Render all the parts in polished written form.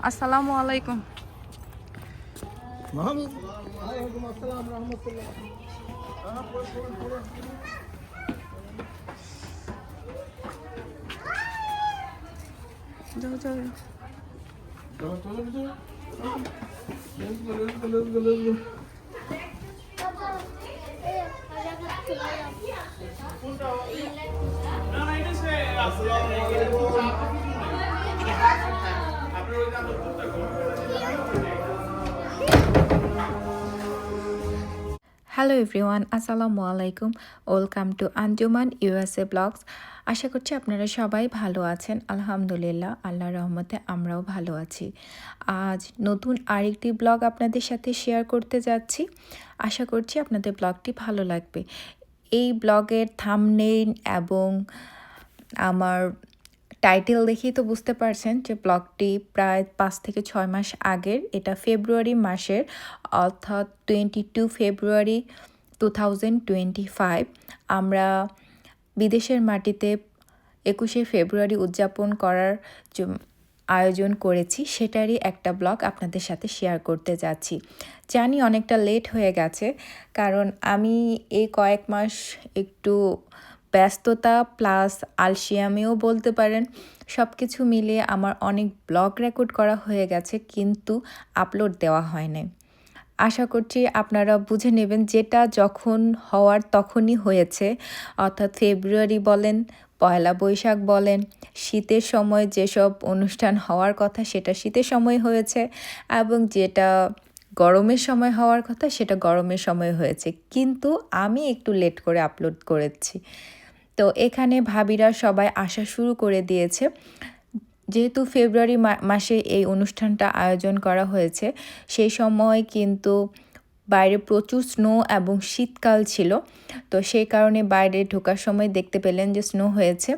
আসসালামু আলাইকুম। যাও যাও। হ্যালো এভরিওয়ান, আসসালামু আলাইকুম। Welcome to Anjuman USA blogs. আশা করছি আপনারা সবাই ভালো আছেন। আলহামদুলিল্লাহ, আল্লাহর রহমতে আমরাও ভালো আছি। আজ নতুন আরেকটি ব্লগ আপনাদের সাথে শেয়ার করতে যাচ্ছি। আশা করছি আপনাদের ব্লগটি ভালো লাগবে। এই ব্লগের থাম্বনেইল এবং আমার টাইটেল দেখেই তো বুঝতে পারছেন যে ব্লগটি প্রায় 5 থেকে 6 মাস আগের। এটা ফেব্রুয়ারি মাসের, অর্থাৎ 22 ফেব্রুয়ারি 2025 আমরা বিদেশের মাটিতে 21শে ফেব্রুয়ারি উদযাপন করার আয়োজন করেছি, সেটারই একটা ব্লগ আপনাদের সাথে শেয়ার করতে যাচ্ছি। জানি অনেকটা লেট হয়ে গেছে, কারণ আমি এই কয়েক মাস একটু ব্যস্ততা প্লাস আলসিয়ামিও বলতে পারেন, সব কিছু মিলিয়ে আমার অনেক ব্লগ রেকর্ড করা হয়ে গেছে, কিন্তু আপলোড দেওয়া হয় নাই। আশা করছি আপনারা বুঝে নেবেন, যেটা যখন হওয়ার তখনই হয়েছে। অর্থাৎ ফেব্রুয়ারি বলেন, পয়লা বৈশাখ বলেন, শীতের সময় যেসব অনুষ্ঠান হওয়ার কথা সেটা শীতের সময় হয়েছে, এবং যেটা গরমের সময় হওয়ার কথা সেটা গরমের সময় হয়েছে, কিন্তু আমি একটু লেট করে আপলোড করেছি। তো এখানে ভাবিরা সবাই আসা শুরু করে দিয়েছে। যেহেতু ফেব্রুয়ারি মাসে এই অনুষ্ঠানটা আয়োজন করা হয়েছে, সেই সময় কিন্তু বাইরে প্রচুর স্নো এবং শীতকাল ছিল, তো সেই কারণে বাইরে ঢোকার সময় দেখতে পেলেন যে স্নো হয়েছে।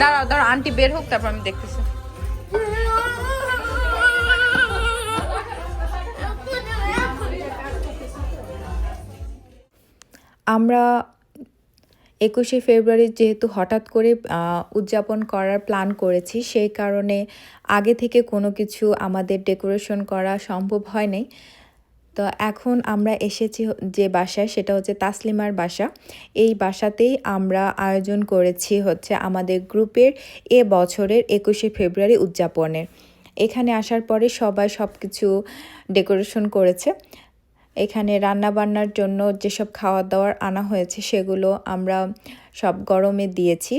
দাঁড়াও দাঁড়াও, আন্টি বের হোক, তারপর আমি দেখতেছি। আমরা 21শে ফেব্রুয়ারি যেহেতু হঠাৎ করে উদযাপন করার প্ল্যান করেছি, সেই কারণে আগে থেকে কোনো কিছু আমাদের ডেকোরেশন করা সম্ভব হয় নাই। তো এখন আমরা এসেছি যে বাসায়, সেটা হচ্ছে তাসলিমার বাসা। এই বাসাতেই আমরা আয়োজন করেছি হচ্ছে আমাদের গ্রুপের এ বছরের 21শে ফেব্রুয়ারি উদযাপনের। এখানে আসার পরে সবাই সব কিছু ডেকোরেশন করেছে। এখানে রান্না বান্নার জন্য যেসব খাওয়া দাওয়ার আনা হয়েছে সেগুলো আমরা সব গরমে দিয়েছি।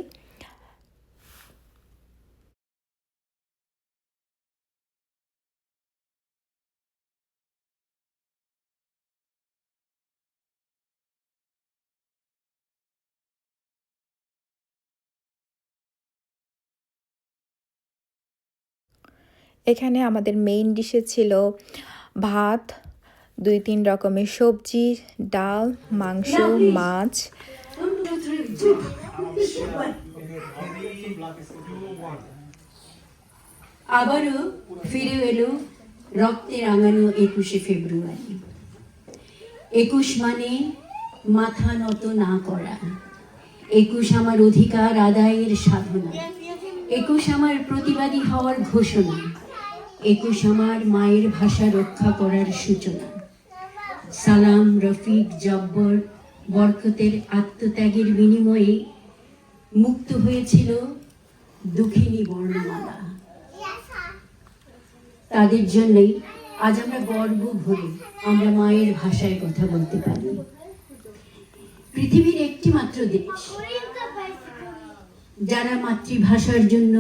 এখানে আমাদের মেইন ডিশে ছিল ভাত, 2-3 রকমের সবজি, ডাল, মাংস, মাছ। আবারও ফিরে এলো রক্তে রাঙানো 21শে ফেব্রুয়ারি। 21 মানে মাথা নত না করা। 21 আমার অধিকার আদায়ের সাধনা। 21 আমার প্রতিবাদী হওয়ার ঘোষণা। 21 আমার মায়ের ভাষা রক্ষা করার সূচনা। সালাম, রফিক, জব্বর, বরকতের আত্মত্যাগের বিনিময়ে মুক্ত হয়েছিল দুঃখিনী বর্ণমালা। তাদের জন্যই আজ আমরা গর্ব ভরে আমরা মায়ের ভাষায় কথা বলতে পারি। পৃথিবীর একটি মাত্র দেশ যারা মাতৃভাষার জন্য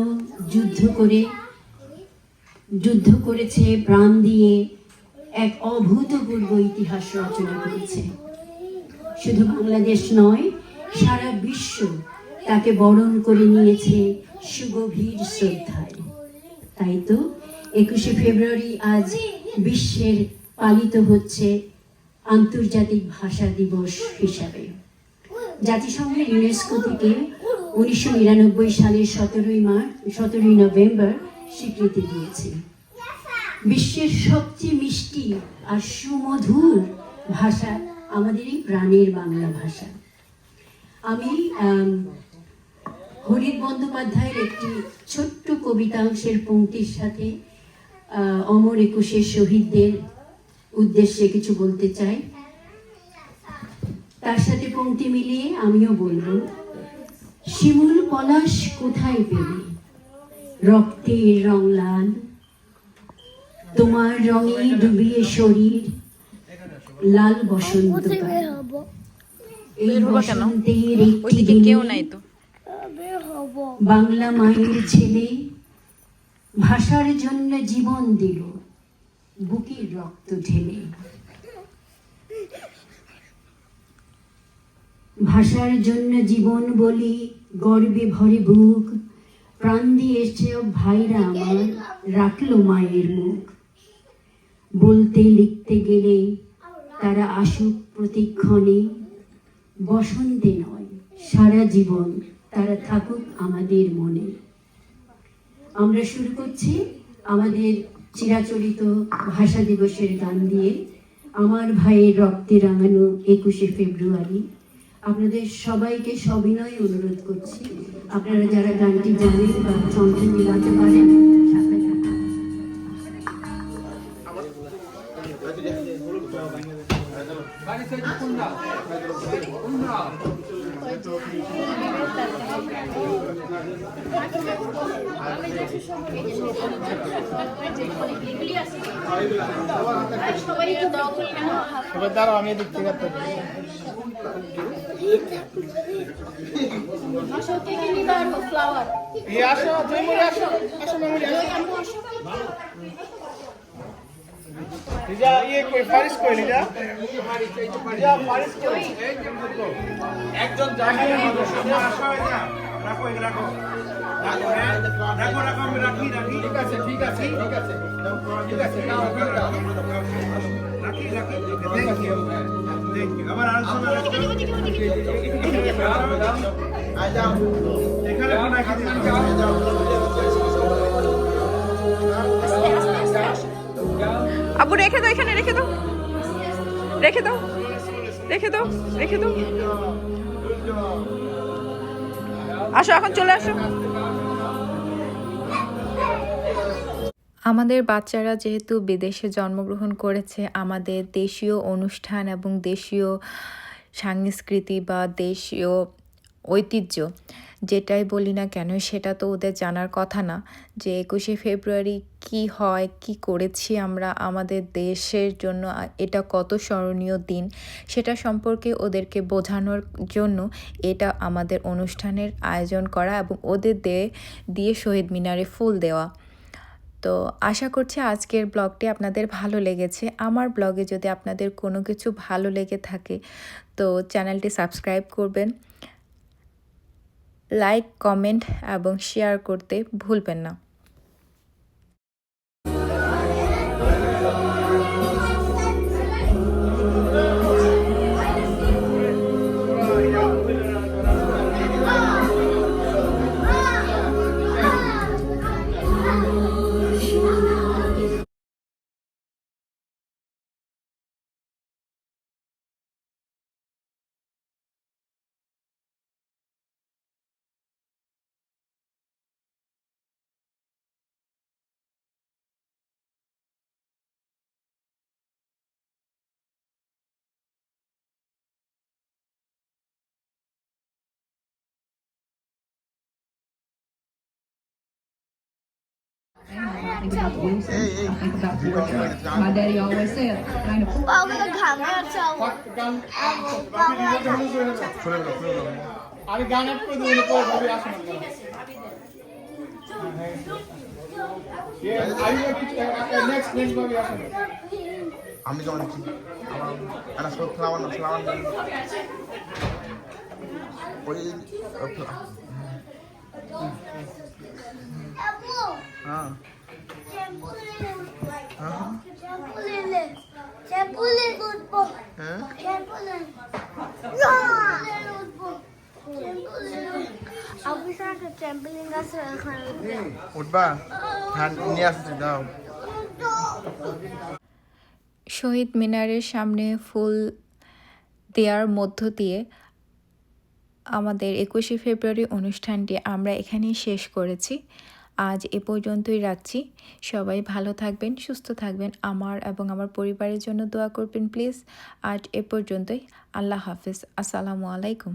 যুদ্ধ করেছে, প্রাণ দিয়ে এক অভূতপূর্ব ইতিহাস রচনা করেছে। শুধু বাংলাদেশ নয়, সারা বিশ্ব তাকে বরণ করে নিয়েছে সুগভীর শ্রদ্ধায়। তাই তো 21শে ফেব্রুয়ারি আজ বিশ্বের পালিত হচ্ছে আন্তর্জাতিক ভাষা দিবস হিসাবে। জাতিসংঘ ইউনেস্কো থেকে 1999 সালের 17ই নভেম্বর স্বীকৃতি দিয়েছে। বিশ্বের সবচেয়ে মিষ্টি আর সুমধুর ভাষা আমাদের এই প্রাণের বাংলা ভাষা। আমি হরিত বন্দ্যোপাধ্যায়ের একটি ছোট্ট কবিতাংশের পংক্তির সাথে অমর একুশের শহীদদের উদ্দেশ্যে কিছু বলতে চাই। তার সাথে পংক্তি মিলিয়ে আমিও বলবো। শিমুল পলাশ কোথায় পেলে, রক্তের রং লাল, তোমার রঙে ডুবিয়ে শরীর, লাল বসন্ত এই বসন্তের একটি দিনে বাংলা মায়ের ছেলে ভাষার জন্য জীবন দিল বুকের রক্ত ঢেলে। ভাষার জন্য জীবন বলি গর্বে ভরে বুক, প্রাণ দিয়ে সব ভাইরা আমার রাখলো মায়ের মুখ। বলতে লিখতে গেলে তারা আসুক প্রতিক্ষণে, বসন্তে নয় সারা জীবন তারা থাকুক আমাদের মনে। আমরা শুরু করছি আমাদের চিরাচরিত ভাষা দিবসের গান দিয়ে, আমার ভাইয়ের রক্তে রাঙানো 21শে ফেব্রুয়ারি। আপনাদের সবাইকে সবিনয় অনুরোধ করছি, আপনারা যারা গানটি জানেন বা যন্ত্রে মিলাতে পারেন সাথে সাথে। এবার দাঁড়াও, আমি এদিক থেকে আসো, মেমোরি আসো, আসো মেমোরি আসো। লিজা ইয়ে কই ফারিস কই লিজা ফারিস কই একজন জানেন আসো এটা রাখো এটা রাখো রাখো রাখো আমি রাখি রাখি ঠিক আছে ঠিক আছে ঠিক আছে ঠিক আছে রাখি রাখি থ্যাংক ইউ আবার আলোচনা আয় যাও এখানে রাখি যাও আবু রেখে দাও, এখানে রেখে দাও, রেখে দাও, রেখে দাও, রেখে দাও। আসো, এখন চলে আসো। আমাদের বাচ্চারা যেহেতু বিদেশে জন্মগ্রহণ করেছে, আমাদের দেশীয় অনুষ্ঠান এবং দেশীয় সংস্কৃতি বা দেশীয় ঐতিহ্য যেটাই বলি না কেন, সেটা তো ওদের জানার কথা না যে 21শে ফেব্রুয়ারি কি হয়, কি করেছি আমরা আমাদের দেশের জন্য, এটা কত স্মরণীয় দিন, সেটা সম্পর্কে ওদেরকে বোঝানোর জন্য এটা আমাদের অনুষ্ঠানের আয়োজন করা এবং ওদের দিয়ে শহীদ মিনারে ফুল দেওয়া। তো আশা করছি আজকের ব্লগটি আপনাদের ভালো লেগেছে। আমার ব্লগে যদি আপনাদের কোনো কিছু ভালো লেগে থাকে তো চ্যানেলটি সাবস্ক্রাইব করবেন, লাইক, কমেন্ট এবং শেয়ার করতে ভুলবেন না। Think about the losers. I think about Georgia. My daddy always said, kind of. আমি গান অ্যাড করে দেবো পরে ভাবি আসুন নেক্সট ভাবি আসুন আমি যখন আমার ফ্লাওয়ার ওই হ্যাঁ উঠবা হ্যাঁ নিয়ে আসতে দাও শহীদ মিনারের সামনে ফুল দেওয়ার মধ্য দিয়ে আমাদের 21শে ফেব্রুয়ারি অনুষ্ঠানটি আমরা এখানেই শেষ করেছি। আজ এ পর্যন্তই রাখছি। সবাই ভালো থাকবেন, সুস্থ থাকবেন, আমার এবং আমার পরিবারের জন্য দোয়া করবেন প্লিজ। আজ এ পর্যন্তই। আল্লাহ হাফেজ। আসসালামু আলাইকুম।